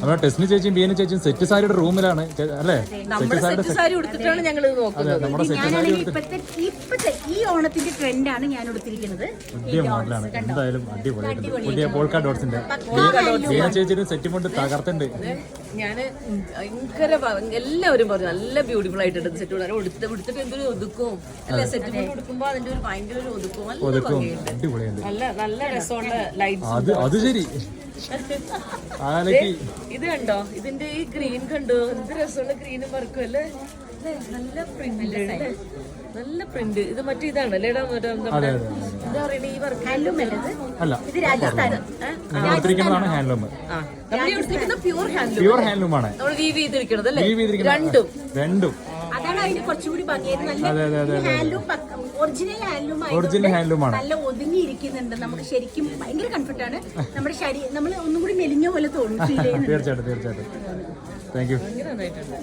നമ്മുടെ ടെസ്നി ചേച്ചിയും ബിയനി ചേച്ചിയും സെറ്റ് സാരിയുടെ റൂമിലാണ് അല്ലേ? നമ്മുടെ സെറ്റ് സാരി ഉടുത്തിട്ടാണ് ഞങ്ങൾ ഇത് നോക്കുന്നത്. നമ്മുടെ സെറ്റ് സാരി ഇപ്പത്തെ ഈ ഓണത്തിന്റെ ട്രെൻഡാണ് ഞാൻ എടുത്തിരിക്കുന്നത്. പുതിയ മോഡലാണ്. എന്തായാലും അടിപൊളിയായിട്ടുണ്ട്. പുതിയ പോൾക്കാ ഡോട്ട്സിന്റെ ബിയന ചേച്ചിയുടെ സെറ്റ് കൊണ്ട് തകർത്തുണ്ട്. ഞാന് ഭയങ്കര എല്ലാവരും പറഞ്ഞു നല്ല ബ്യൂട്ടിഫുൾ ആയിട്ടുണ്ട് സെറ്റ് ഉടുത്തിട്ട് എന്തൊരു ഒതുക്കും അല്ലെ? സെറ്റ് കൊണ്ട് ഉടുക്കുമ്പോ അതിന്റെ ഒരു ഭയങ്കര ഒരു ഒതുക്കും അടിപൊളിയുണ്ട്. നല്ല രസമുള്ള ലൈറ്റ്. അത് ശരി. ഇത് കണ്ടോ? ഇതിന്റെ ഈ ഗ്രീൻ കണ്ടോ? എന്ത് രസമുള്ള ഗ്രീനും വർക്കും അല്ലേ? നല്ല പ്രിന്റ്, നല്ല പ്രിന്റ്. ഇത് മറ്റേ ഇതാണ് അല്ലേടാ? എന്താ പറയുക ഈ വർക്ക്? ഹാൻഡ്ലൂം അല്ലേ? ഇത് രാജസ്ഥാൻ ഹാൻഡ്ലൂം. പ്യൂർ ഹാൻഡ്ലൂം ആണ് നമ്മൾ വീവ് ചെയ്തിരിക്കുന്നത് അല്ലേ? രണ്ടും അതാണ് അതിന് കുറച്ചുകൂടി ഭംഗിയായിട്ട്. നല്ല ഹാൻഡ്ലൂം, ഒറിജിനൽ ഹാൻഡ്ലൂം ആണ്. നല്ല ഒതുങ്ങിയിരിക്കുന്നുണ്ട്. നമുക്ക് ശരിക്കും ഭയങ്കര കംഫർട്ട് ആണ്. നമ്മുടെ ശരീരം നമ്മൾ ഒന്നും കൂടി മെലിഞ്ഞ പോലെ തോന്നും. തീർച്ചയായിട്ടും. Thank you. ഭയങ്കര നന്നായിട്ടുണ്ട്.